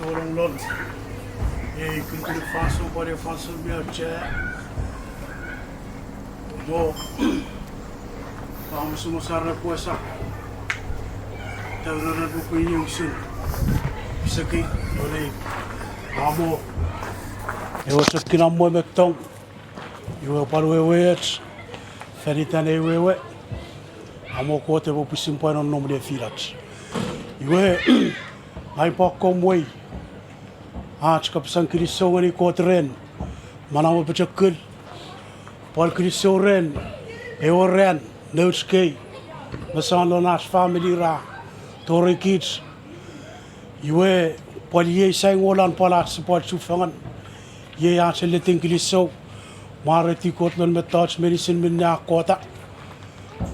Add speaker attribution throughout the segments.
Speaker 1: tolong lon. Kung faso pare faso biar cek. Mo, kamu semua sarana puasa. Tahu buku yang sun. Bisa ki, boleh. Kamu, cek kena mau bektong. Paru wewet, feritan wewe. Kamu kuat ewo pisimpan on nom dia filat. Ai pakkom way. Cakap pasang Kinisou ni kuat ren. Mana mau bercakap. Paul Kinisou ren. Ren. Chuukese. Masan lo nas family ra. Tori kids. Paul ye sayang olan pala support sufangan. Ye seleting Kinisou. Mariti kot lon metouch meinisin minyak kota.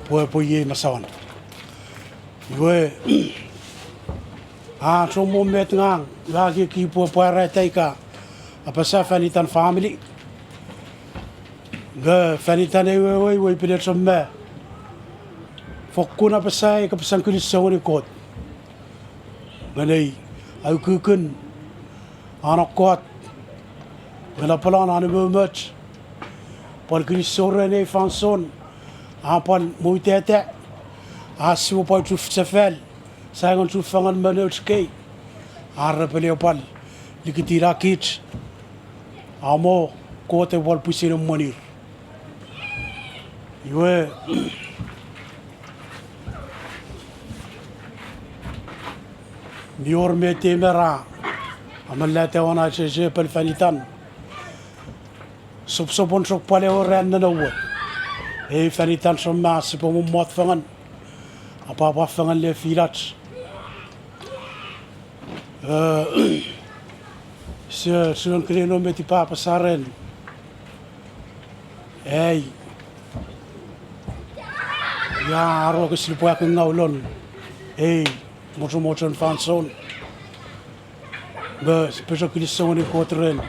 Speaker 1: Po ye masawan. So moment ngang lagi ki po para taika apa sa fanitan family ga fanitan we pidet somme fokuna pasai ka pasang Kinisou ni kot nganai au kukun anak kot ngala palan anu memet Paul Kinisou rene fanson apal muitete asu pa tu safel Sangan sufangan Chuukese arra peleopal likitira kits amo kote wal pusir monir bior mete mera amallate wana che pel fanitan sopon sok pale oran na wo fanitan somma sipom mot fangan apa fangan le filat Suan kreno meti papa saren. Ya aro ke silipo ak ngaulon. Moto fanson. Ba special Kinisou ni kotren.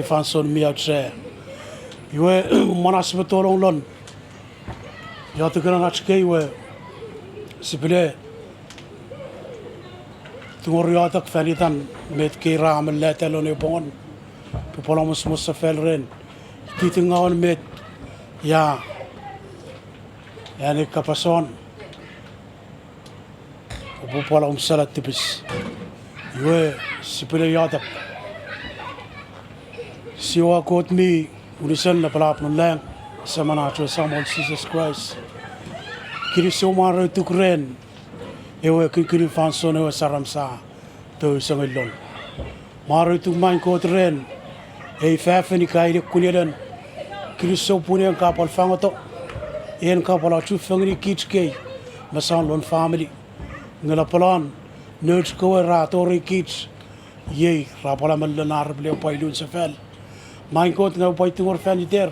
Speaker 1: Fanson mi outse. Manas betolong lon. Ya tu kena Chuukese sipile Tungoriatak fanitan met kira amellata lone bon popolamos musafelren titingaon met ya yani kapason popolom salat tipis sipile yatak siwa kot mi unisan na palap ng lang sa manacho Samuel Jesus Christ Kinisou maro tukren kini fanson saramsa to sangilon maro tu main ko tren fafeni kai kunelan Kinisou punya kapal fangoto kapal achu fangni kitske masan lon family ngala palan nerds ko ra tori kids ye rapala malanar ble pailun safel main ko nga pai tungor faniter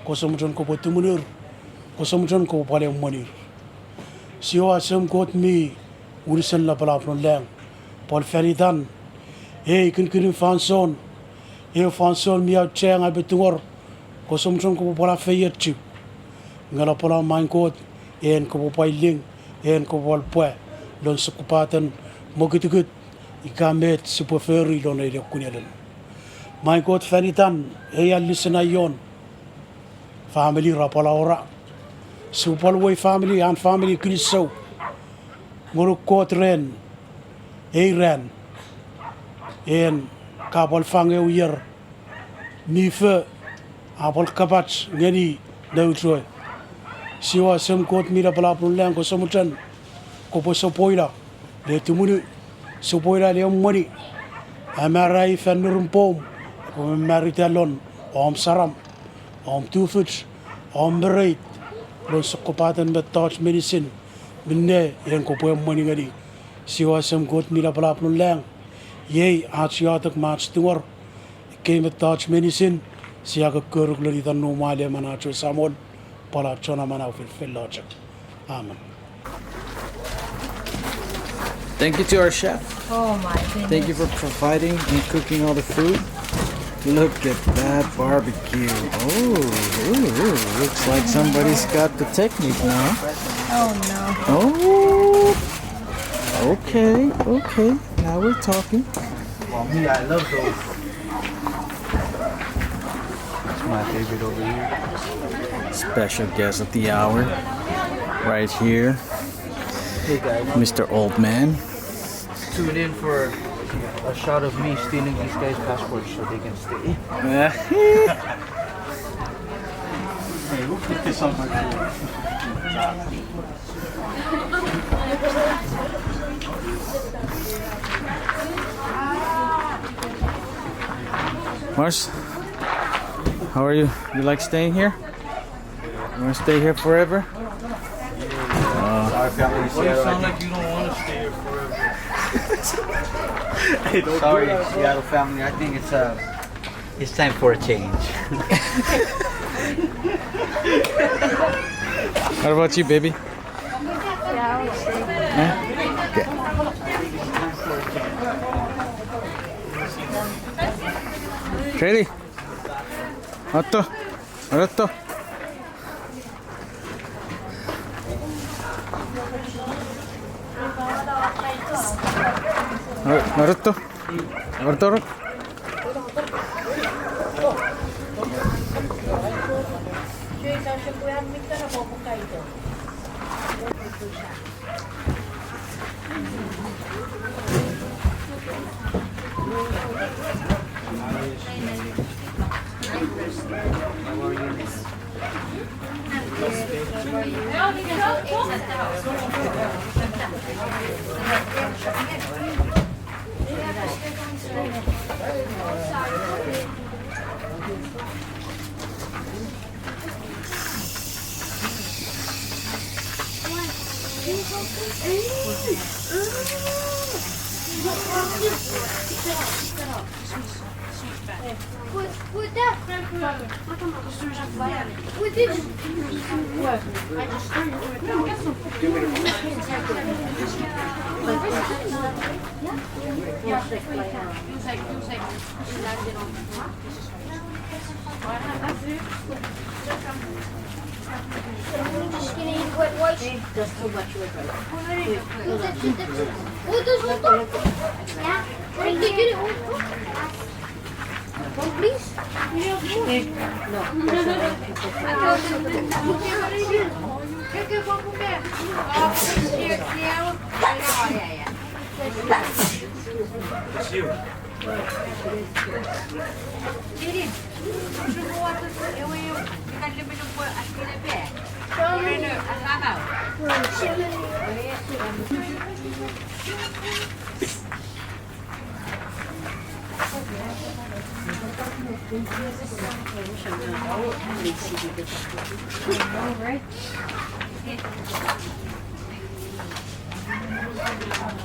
Speaker 1: ko samjon ko potumunur ko samjon ko pale monir Siwa asam kot mi urisan la pala pron lang Paul fanitan kini fanson fanson mi out chang ay betungor ko somson ko pala fayet chu ngala pala main kot ko pailing ko pal pwe don sukupatan mogitugut ikamet superferi don ay kunelan main kot fanitan alisan ayon family ra pala ora Supalway family and family Kinisou Murukot ren ren kapal fange uyer nife apal kabats ngeni dautroy siwa sem kot mira pala pulang ko samutan ko po sopoila le tumunu sopoila le moni amarai fanurumpom ko maritalon om saram om tufuts om berait Lo sukupatan touch meinisin minne ko po moni ngadi siwa sem kot mira pala pulang atsiatak match tungor came touch meinisin siya ka kuruk lalitan no male manacho samol pala chona manaw fil logic amen.
Speaker 2: Thank you to our chef.
Speaker 3: Oh my goodness.
Speaker 2: Thank you for providing and cooking all the food. Look at that barbecue. Oh, looks like somebody's got the technique now.
Speaker 3: Oh no.
Speaker 2: Oh, okay. Now we're talking.
Speaker 3: Well, me, I love those. That's my favorite over here.
Speaker 2: Special guest of the hour, right here,
Speaker 3: Hey guys,
Speaker 2: Mr. Old Man.
Speaker 3: tune in for a shot of me stealing these guys' passports so they can stay.
Speaker 1: Hey, we'll put this on my phone.
Speaker 2: Mars, how are you? You like staying here? You want to stay here forever?
Speaker 3: Our family in Seattle. Sound like you don't want to stay here forever.
Speaker 1: Hey, don't
Speaker 3: Sorry,
Speaker 1: do that.
Speaker 3: Seattle family. I think it's time for a change.
Speaker 2: What about you, baby? Yeah? Okay. Kaylee, Otto, Otto. Naruto, Naruto.
Speaker 4: With that, what did you? I just just gonna eat wet white.
Speaker 5: Just too much with her.
Speaker 4: Oh, there's one more. Yeah. Where did they get it? One, please.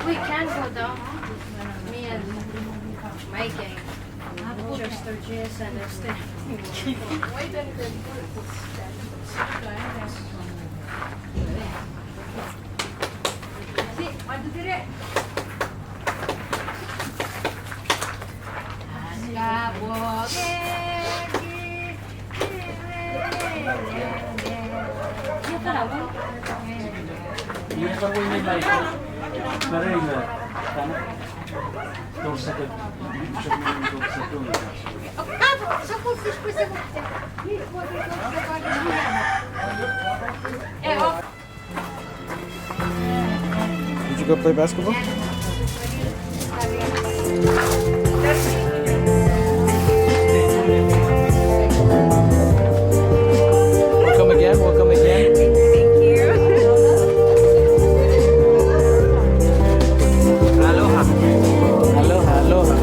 Speaker 4: We can go down. Me and my gang. Just their GS and their stick.
Speaker 2: Did you go play basketball? Welcome again, welcome again.
Speaker 3: Aloha.
Speaker 2: Aloha, aloha.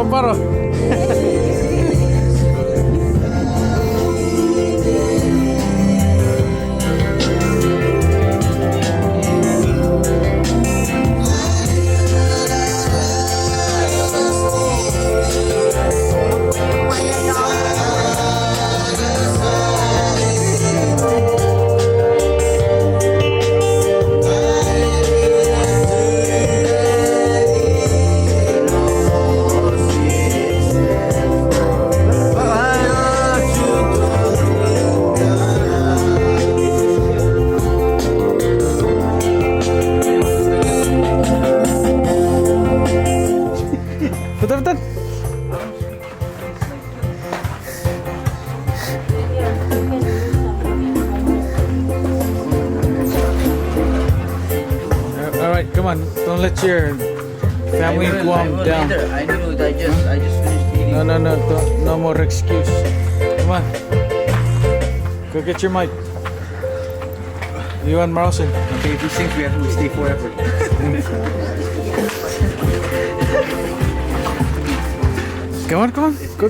Speaker 2: paro. Betul betul. All right, come on. Don't let your family in Guam down.
Speaker 3: I knew it. I just finished eating.
Speaker 2: No, no, no. No more excuse. Come on. Go get your mic. You and Marlson.
Speaker 3: Okay, if you think we stay forever.
Speaker 2: Come on, come on. Go.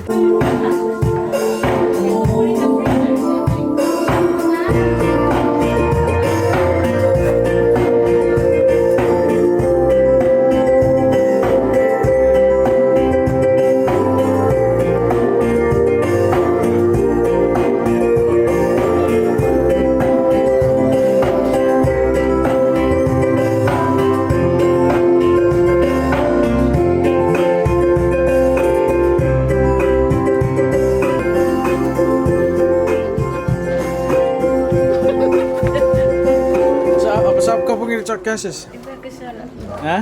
Speaker 2: Pasap ka pong Chuukese.
Speaker 4: Iba ko sa
Speaker 2: Ha?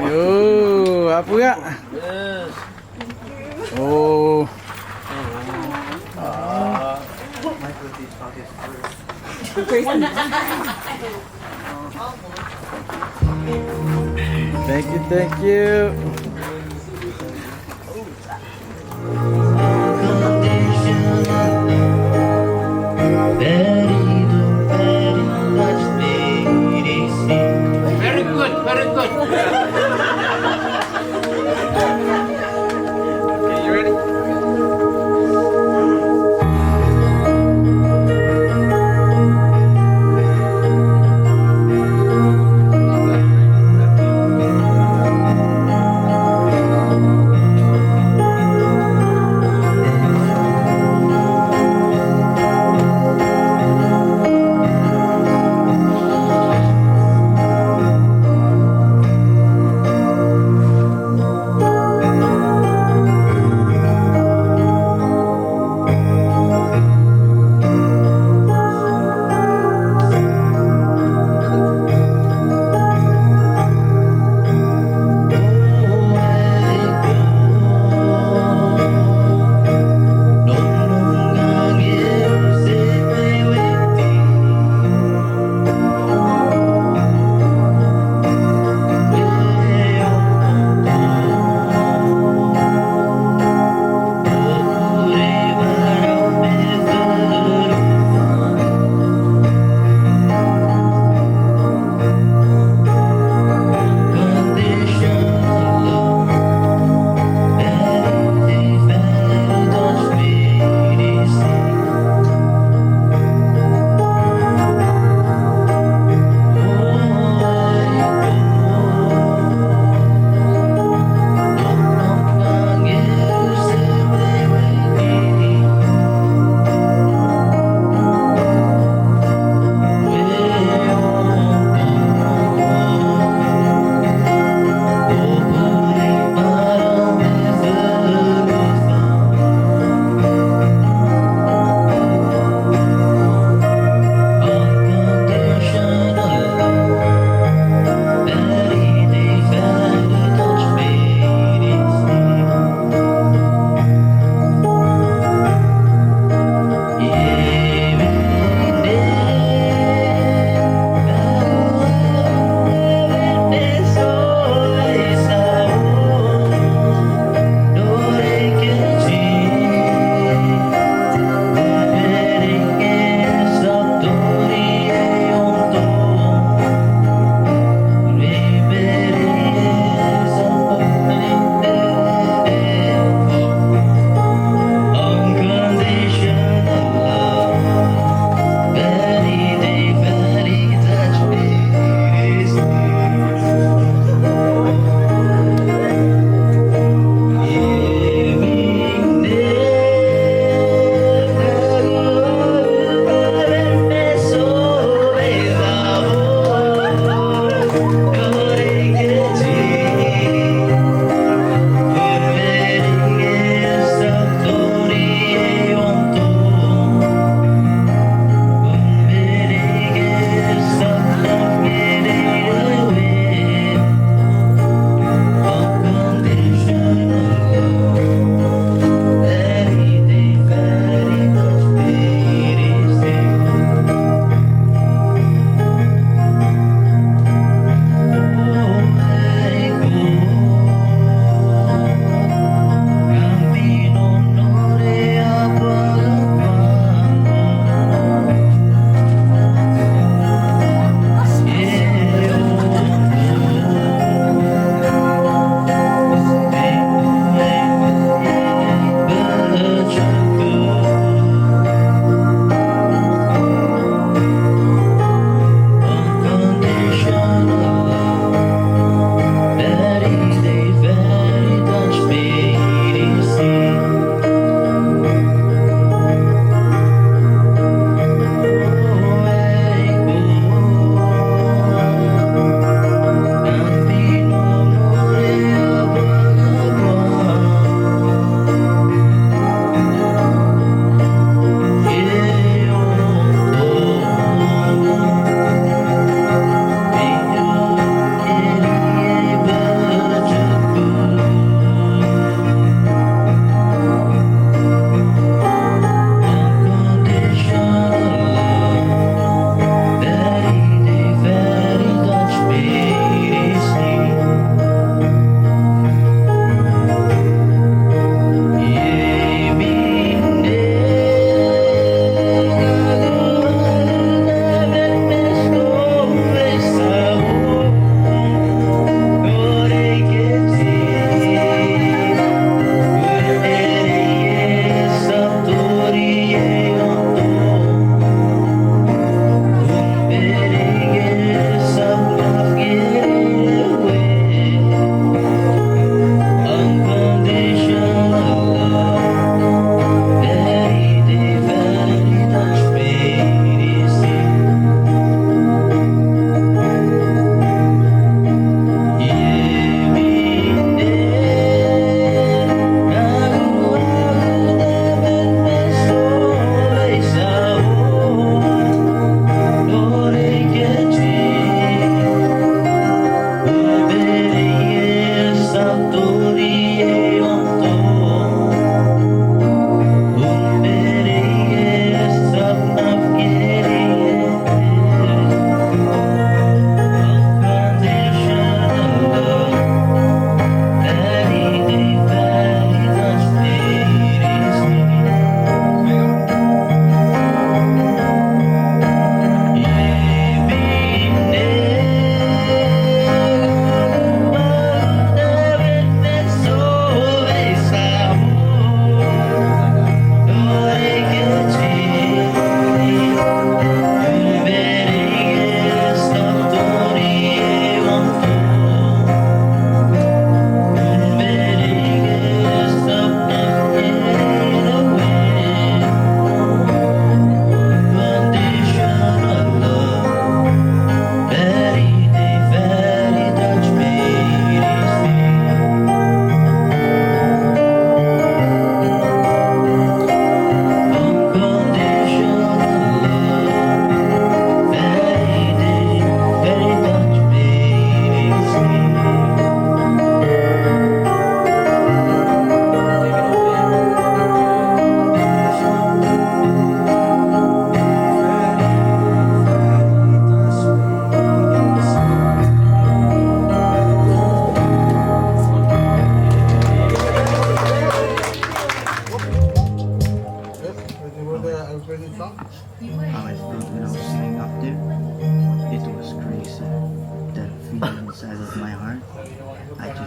Speaker 2: Yo, apa ya? Oh. Thank you, thank you.
Speaker 3: Very good, very good. Okay, you ready?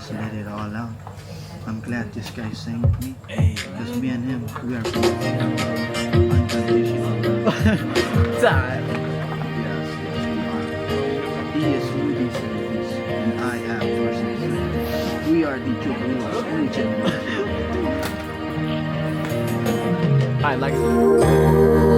Speaker 5: just let it all out. I'm glad this guy sang with me. Because me and him, we are both unconditional love.
Speaker 2: Time.
Speaker 5: Yes, we are. He is Rudy Service and I am Person. We are the Chuukese region.
Speaker 2: I like
Speaker 6: Meinisin.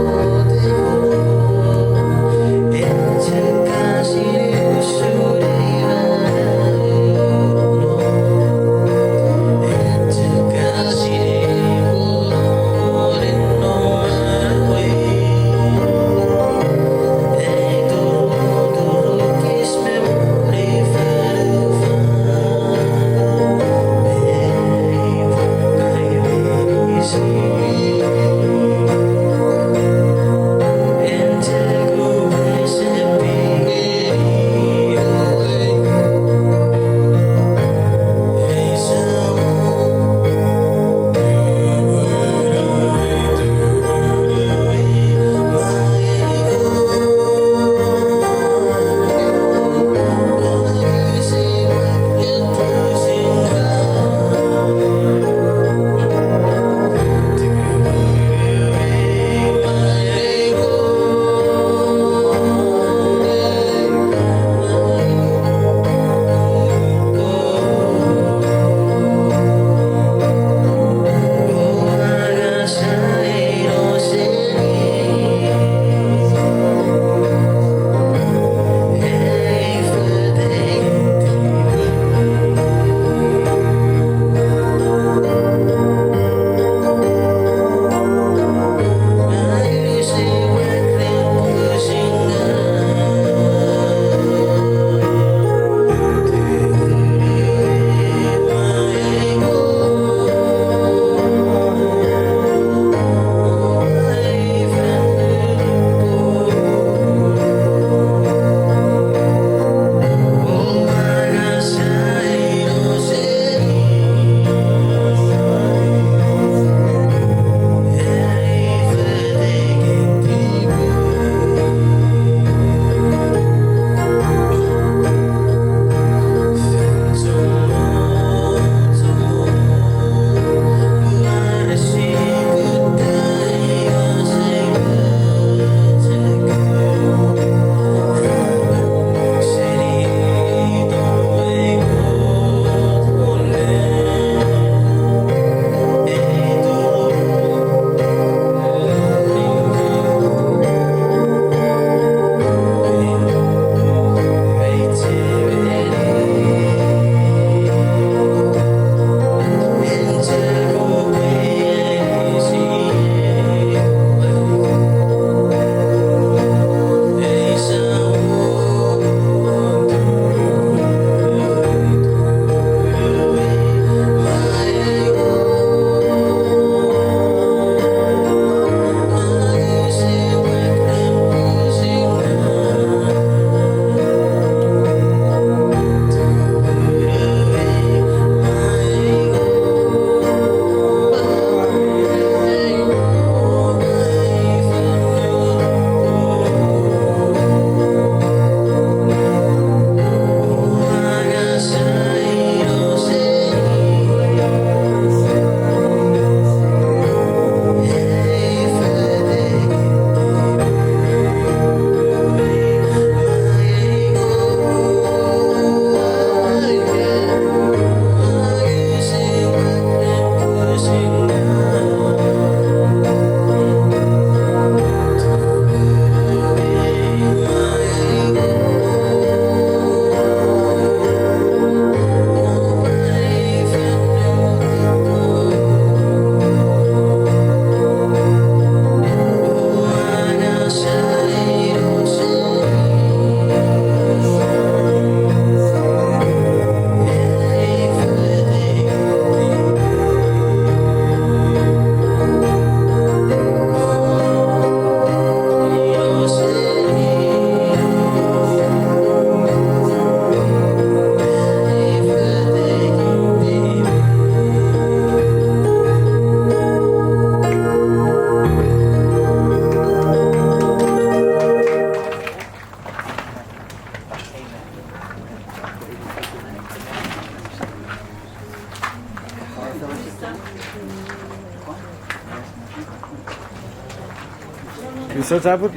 Speaker 2: bisa cabut.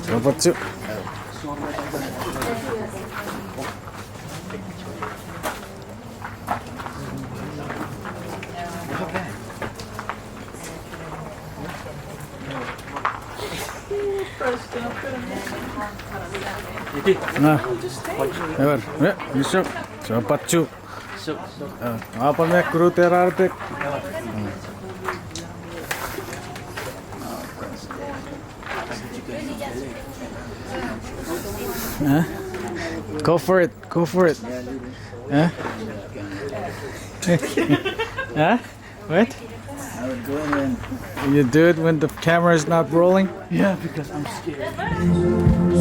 Speaker 2: Cabut Cuk. Nah, ever, ya, bisa, cepat Cuk. Apa nih kru terartek? Huh? Go for it. Go for it. Huh? Huh? What?
Speaker 5: I would go in and
Speaker 2: You do it when the camera is not rolling?
Speaker 5: yeah, because I'm scared.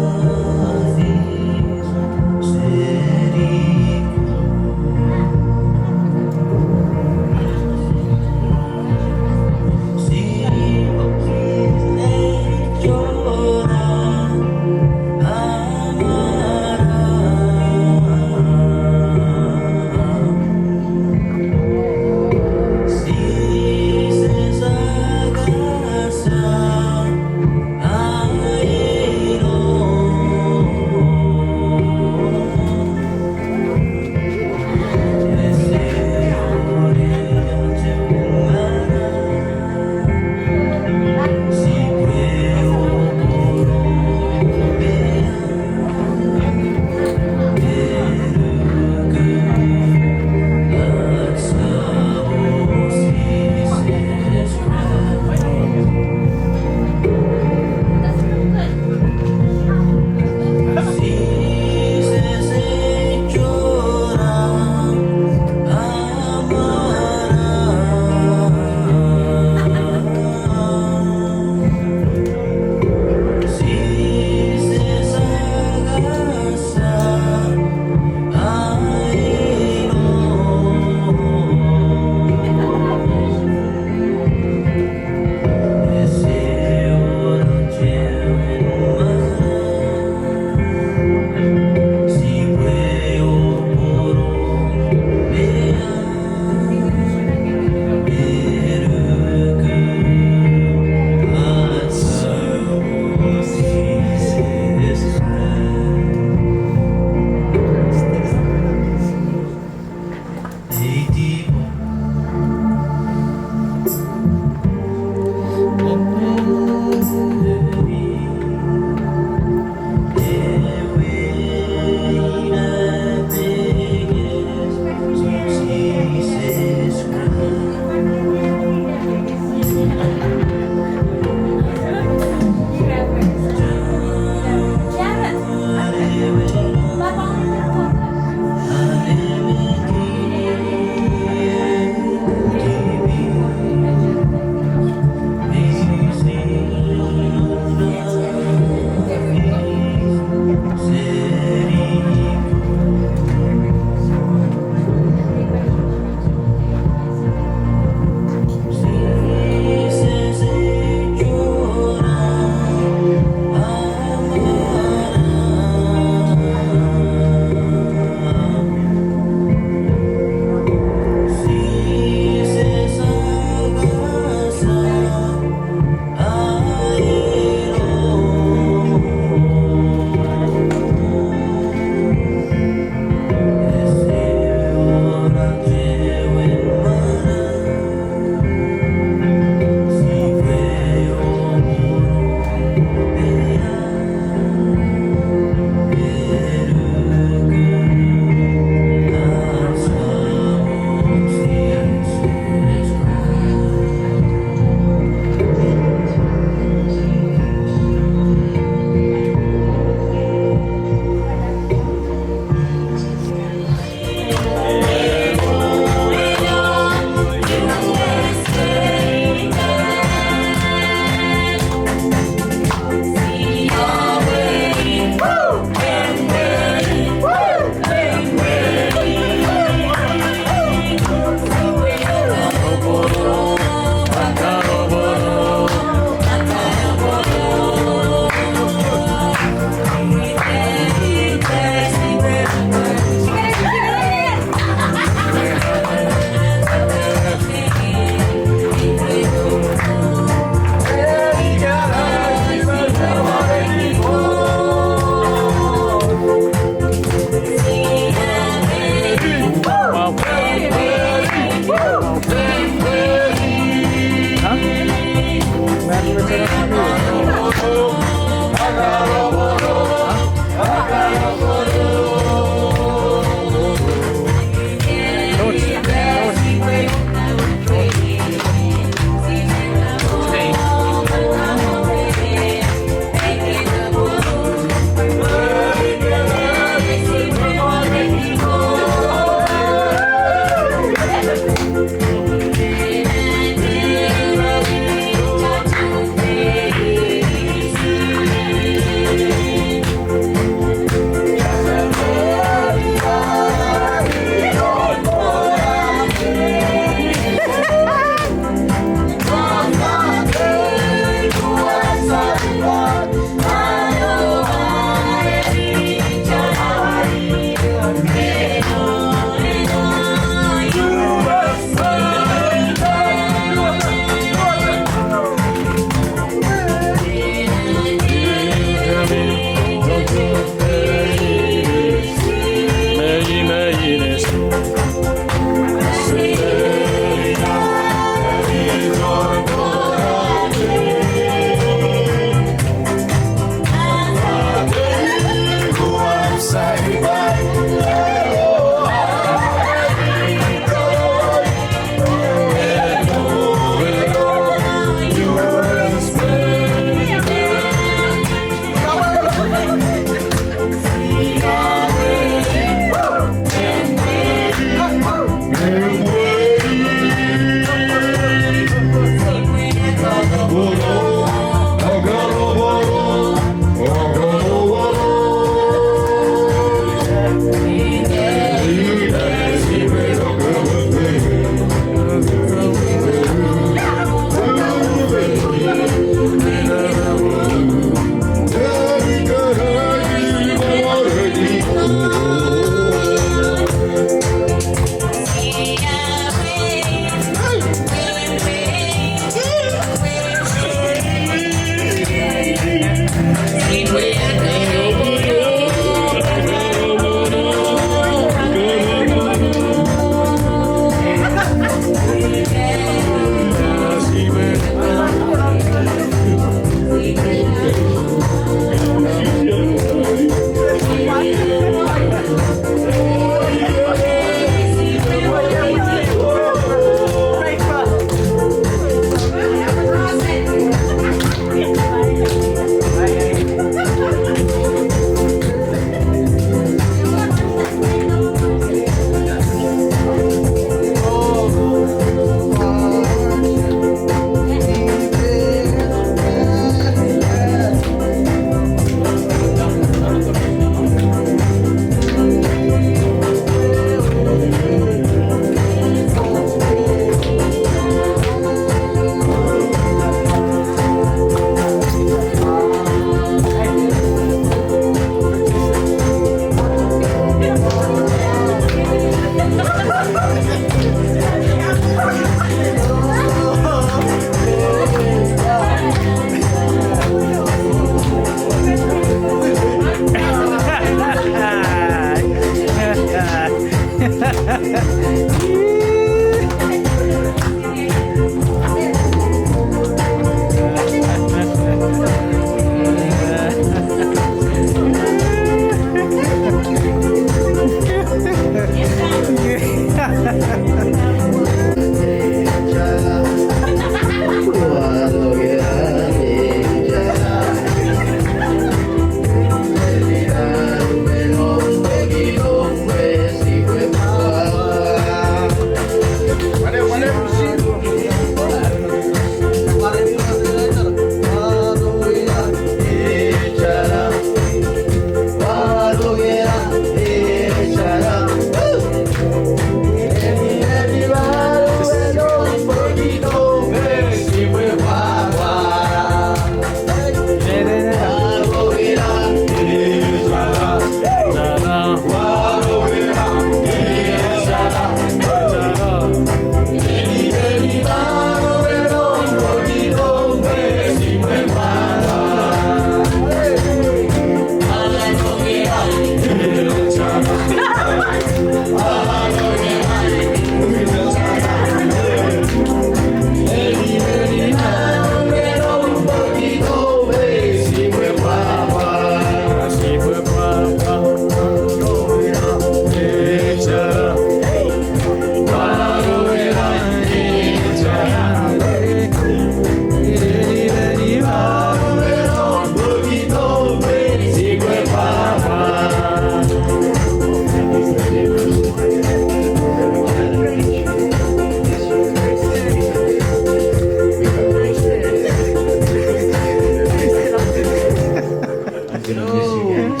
Speaker 6: gonna miss you guys.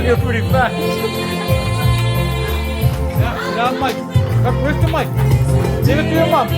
Speaker 2: You're pretty fast. Now, Mike. Where's the mic? Give it to your mom.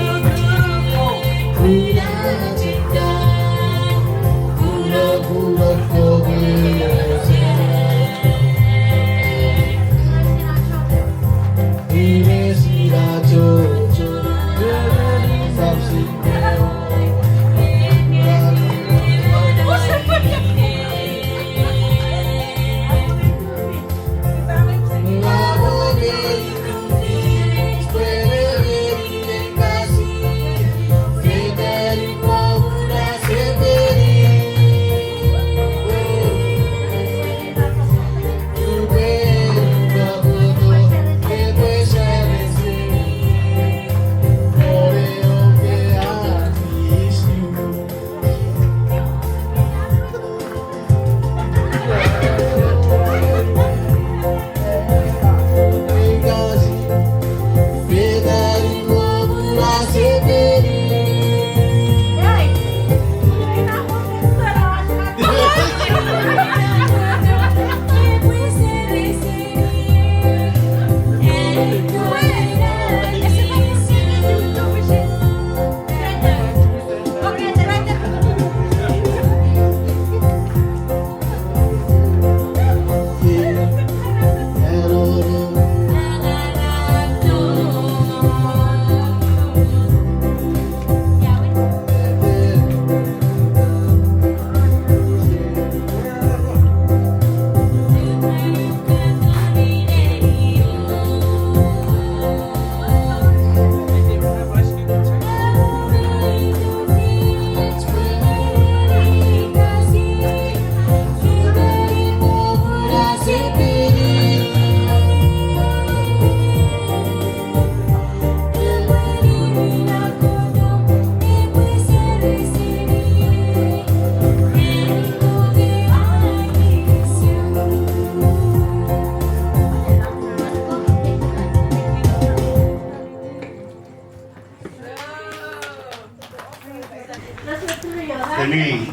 Speaker 7: Ini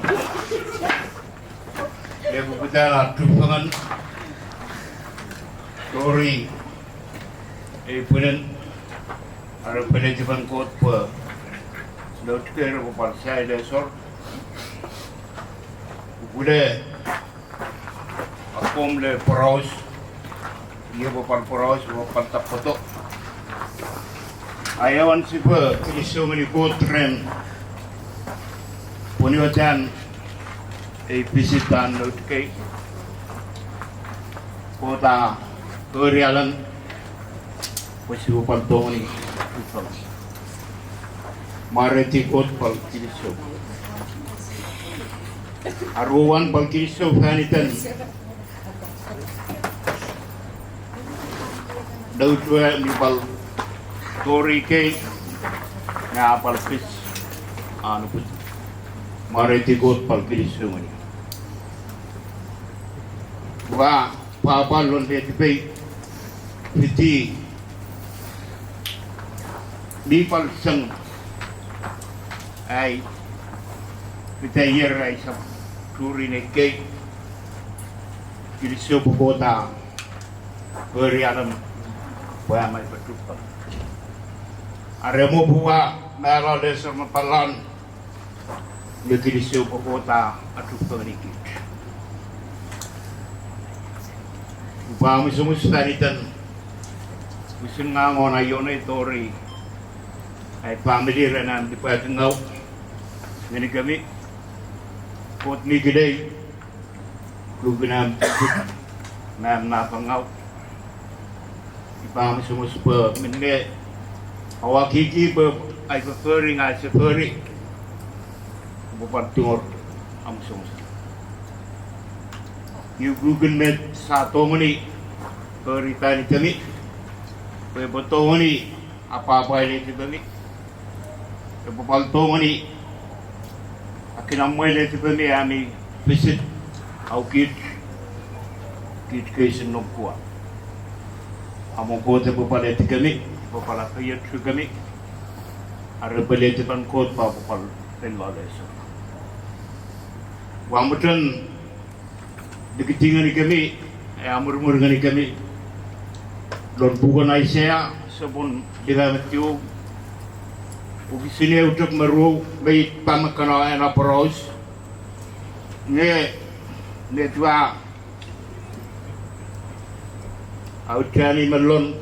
Speaker 7: dia berbicara dukungan tori punan ada penelitian kot per dokter berpartai dasar boleh akom le peraus dia berparaus berpantap foto ayawan siapa Kinisou menikot tren Puniwatan visitan ke kota Kerialan Pasiu Pantoni Mareti kot pal Kinisou Arwan pal Kinisou Hanitan Daudwa ni pal tori ke nga pal pis anu pun Mareti kot pal Kinisou ni. Wa papalon de tipe piti di pal sang ay pita yer ay sa turi ne ke Kinisou kota Kerialan wa mai betupa. Aremo buwa melo desa mapalan di Kinisou kota atu perikit. Upami sumustanitan musin ngangon ayon ay tori ay family renan di patengaw ngani kami kot ni gidey lugunam nam napangaw upami sumuspa minne awakiki be ay preferring ay seferi bukan timur amsung. You Google Met satu meni berita ni kami, betul meni apa ini kami, betul meni akhirnya mulai kami kami visit au kit Chuukese nokua. Amo kota betul kami Popala kaya kami. Ara balete pan kot pa popal pelwala eso. Wamutan dikitingan ni kami, amur-mur ngani kami. Lon bukan Aisyah sebun dilamatio. Ugi sini utak meru bayi pamakana ena poros. Ne tua autani melon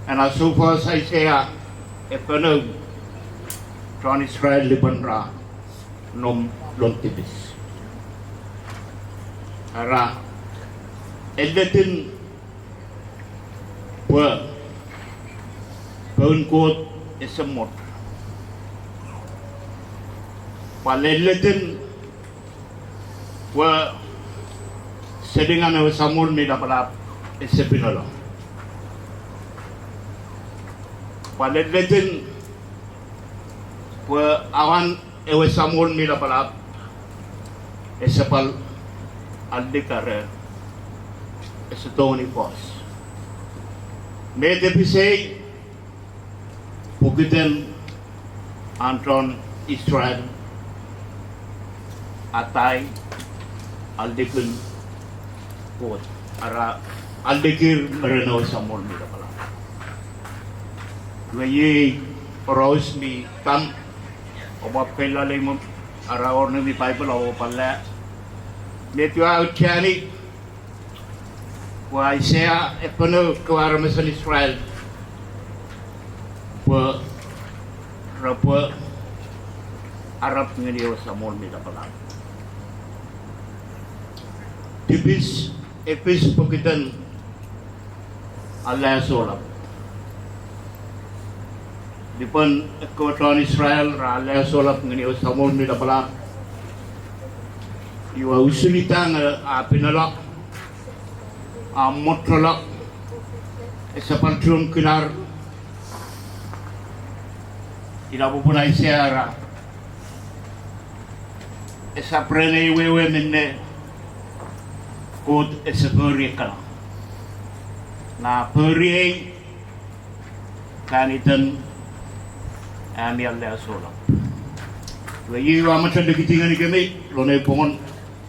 Speaker 7: ena sofa Aisyah epano Tron Israel libanra nom lon tibis. Ara eletin Paun kot esemot. Paleletin sedingan samul mi dapat esepinolo. Paleletin awan samul mi dapat esepal aldikare esetoni pos. Mede pisay Pugiten Anton Israel Atay Aldikun Kot Ara Aldikir Marino Samol Mira pala. Wayi Paros mi tam Obap kailalay mo Ara or mi Bible o pala. Netwa Uchani Wa Isaiah epano kawaramasan Israel rapa Arab ngayon sa mall nila pala. Tipis epis pagitan Allah solap. Dipan kawatan Israel ra Allah solap ngayon sa mall nila pala. Iwa usulita nga pinalak motrolak sa pantrum kinar inapupunay siya sa prene wewe minne kod sa peri ka na peri kanitan ami Allah solap wayi wa mata dikitingan ni kami lonay pongon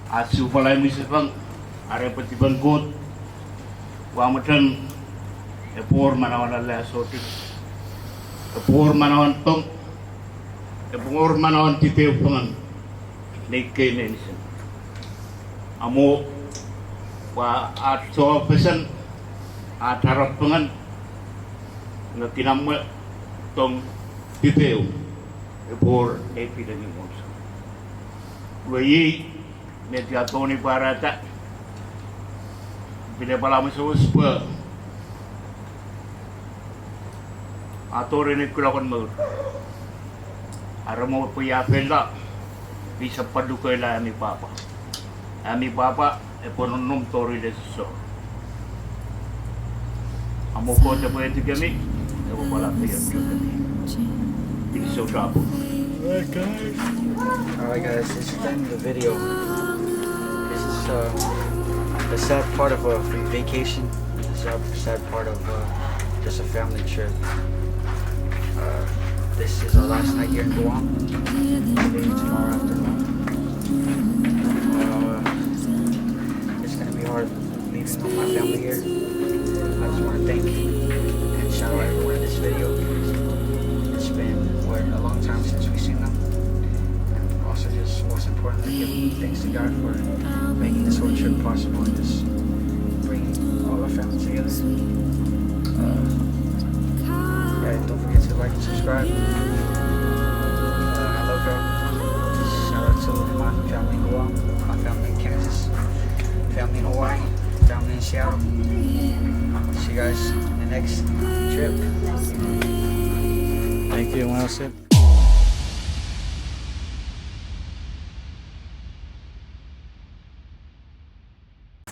Speaker 7: asu palay misipang are patiban kod Wamatan epor manawan Allah sotik epor manawan tong epor manawan titeu pangan neike meinisin amo wa atso pesan atarap pangan na tinamwe tong titeu epor epidan yung monsa wayi mediatoni barata bila pala masus pa tori ni kulakon mo aramo po ya pela bisa padukoy la ami papa e pononom tori de so amo ko de pwede kami e pala pa yan kami so trouble.
Speaker 2: Alright guys, this is the end of the video. This is the sad part of a vacation, the sad part of just a family trip. This is our last night here in Guam. Leaving tomorrow afternoon. It's gonna be hard leaving all my family here. I just want to thank and shout out everyone in this video. It's been a long time since we've seen them. And also just most importantly, give thanks to God for making this whole trip possible and just bringing all our family together. Don't forget to like and subscribe. I love y'all. Shout out to my family in Guam, my family in Kansas, family in Hawaii, family in Seattle. See you guys in the next trip.
Speaker 6: Thank you, Wilson.